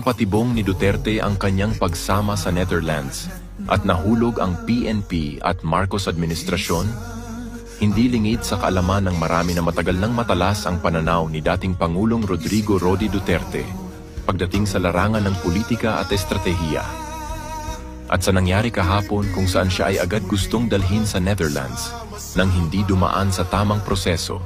Ipinangpatibong ni Duterte ang kanyang pagsama sa Netherlands at nahulog ang PNP at Marcos administrasyon. Hindi lingid sa kaalaman ng marami na matagal nang matalas ang pananaw ni dating Pangulong Rodrigo Rody Duterte pagdating sa larangan ng politika at estratehiya. At sa nangyari kahapon kung saan siya ay agad gustong dalhin sa Netherlands nang hindi dumaan sa tamang proseso,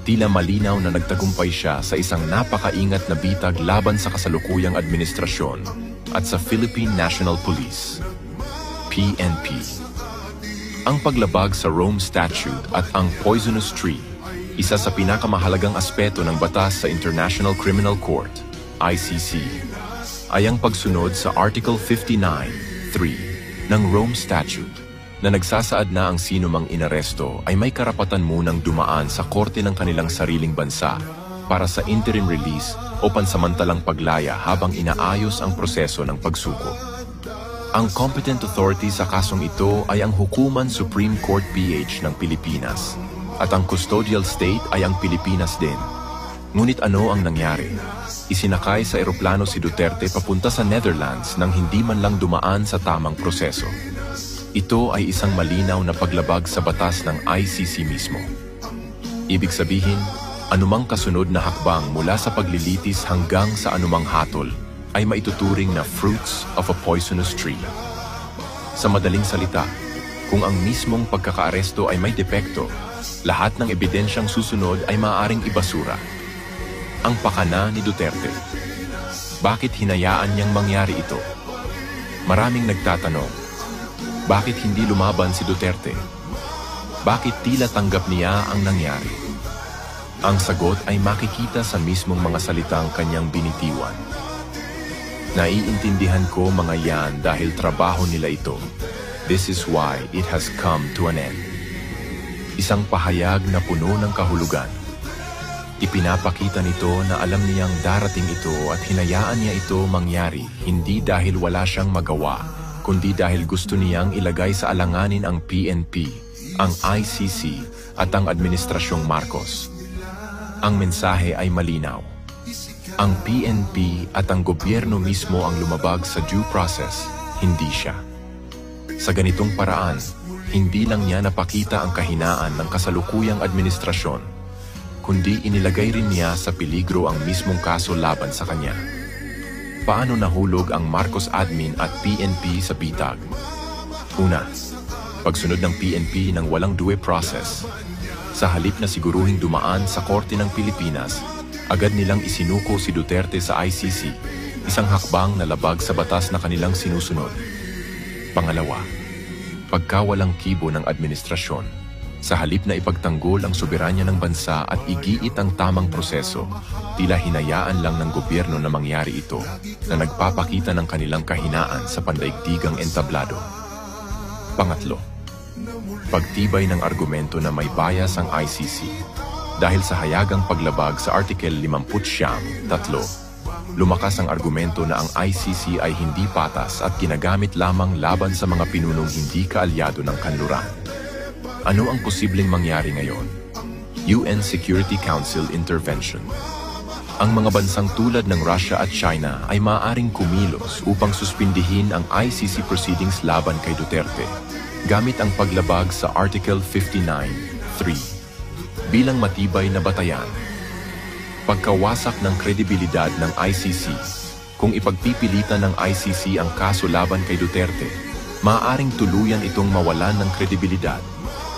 tila malinaw na nagtagumpay siya sa isang napakaingat na bitag laban sa kasalukuyang administrasyon at sa Philippine National Police, PNP. Ang paglabag sa Rome Statute at ang Poisonous Tree, isa sa pinakamahalagang aspeto ng batas sa International Criminal Court, ICC, ay ang pagsunod sa Article 59(3) ng Rome Statute na nagsasaad na ang sino mang inaresto ay may karapatan munang dumaan sa korte ng kanilang sariling bansa para sa interim release o pansamantalang paglaya habang inaayos ang proseso ng pagsuko. Ang competent authority sa kasong ito ay ang Hukuman Supreme Court PH ng Pilipinas at ang custodial state ay ang Pilipinas din. Ngunit ano ang nangyari? Isinakay sa eroplano si Duterte papunta sa Netherlands nang hindi man lang dumaan sa tamang proseso. Ito ay isang malinaw na paglabag sa batas ng ICC mismo. Ibig sabihin, anumang kasunod na hakbang mula sa paglilitis hanggang sa anumang hatol ay maituturing na fruits of a poisonous tree. Sa madaling salita, kung ang mismong pagkakaaresto ay may depekto, lahat ng ebidensyang susunod ay maaaring ibasura. Ang pakana ni Duterte. Bakit hinayaan niyang mangyari ito? Maraming nagtatanong, bakit hindi lumaban si Duterte? Bakit tila tanggap niya ang nangyari? Ang sagot ay makikita sa mismong mga salitang kanyang binitiwan. Naiintindihan ko mga yan dahil trabaho nila ito. This is why it has come to an end. Isang pahayag na puno ng kahulugan. Ipinapakita nito na alam niyang darating ito at hinayaan niya ito mangyari hindi dahil wala siyang magawa, kundi dahil gusto niyang ilagay sa alanganin ang PNP, ang ICC at ang Administrasyong Marcos. Ang mensahe ay malinaw. Ang PNP at ang gobyerno mismo ang lumabag sa due process, hindi siya. Sa ganitong paraan, hindi lang niya napakita ang kahinaan ng kasalukuyang administrasyon, kundi inilagay rin niya sa peligro ang mismong kaso laban sa kanya. Paano nahulog ang Marcos admin at PNP sa bitag? Una, pagsunod ng PNP ng walang due process. Sa halip na siguruhing dumaan sa Korte ng Pilipinas, agad nilang isinuko si Duterte sa ICC, isang hakbang na labag sa batas na kanilang sinusunod. Pangalawa, pagkawalang kibo ng administrasyon. Sa halip na ipagtanggol ang soberanya ng bansa at igiit ang tamang proseso, tila hinayaan lang ng gobyerno na mangyari ito na nagpapakita ng kanilang kahinaan sa pandaigdigang entablado. Pangatlo, pagtibay ng argumento na may bias ang ICC. Dahil sa hayagang paglabag sa Article 59(3), lumakas ang argumento na ang ICC ay hindi patas at ginagamit lamang laban sa mga pinunong hindi kaalyado ng kanluran. Ano ang posibleng mangyari ngayon? UN Security Council Intervention. Ang mga bansang tulad ng Russia at China ay maaaring kumilos upang suspindihin ang ICC proceedings laban kay Duterte, gamit ang paglabag sa Article 59(3) bilang matibay na batayan. Pagkawasak ng kredibilidad ng ICC. Kung ipagpipilitan ng ICC ang kaso laban kay Duterte, maaaring tuluyan itong mawalan ng kredibilidad,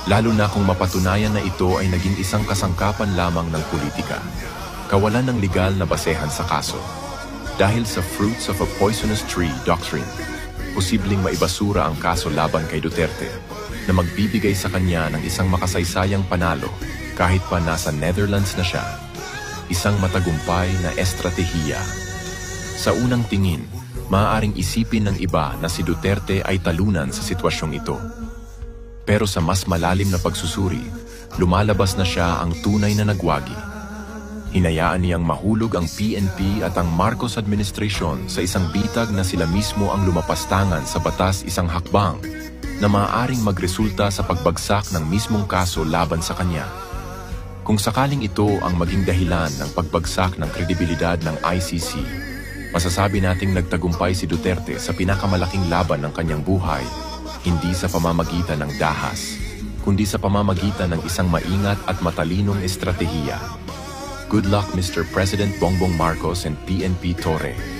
lalo na kung mapatunayan na ito ay naging isang kasangkapan lamang ng politika. Kawalan ng legal na basehan sa kaso. Dahil sa fruits of a poisonous tree doctrine, posibleng maibasura ang kaso laban kay Duterte na magbibigay sa kanya ng isang makasaysayang panalo kahit pa nasa Netherlands na siya. Isang matagumpay na estratehiya. Sa unang tingin, maaaring isipin ng iba na si Duterte ay talunan sa sitwasyong ito. Pero sa mas malalim na pagsusuri, lumalabas na siya ang tunay na nagwagi. Hinayaan niyang mahulog ang PNP at ang Marcos administration sa isang bitag na sila mismo ang lumapastangan sa batas, isang hakbang na maaaring magresulta sa pagbagsak ng mismong kaso laban sa kanya. Kung sakaling ito ang maging dahilan ng pagbagsak ng kredibilidad ng ICC, Masasabi nating nagtagumpay si Duterte sa pinakamalaking laban ng kanyang buhay, hindi sa pamamagitan ng dahas, kundi sa pamamagitan ng isang maingat at matalinong estratehiya. Good luck, Mr. President Bongbong Marcos and PNP Torre.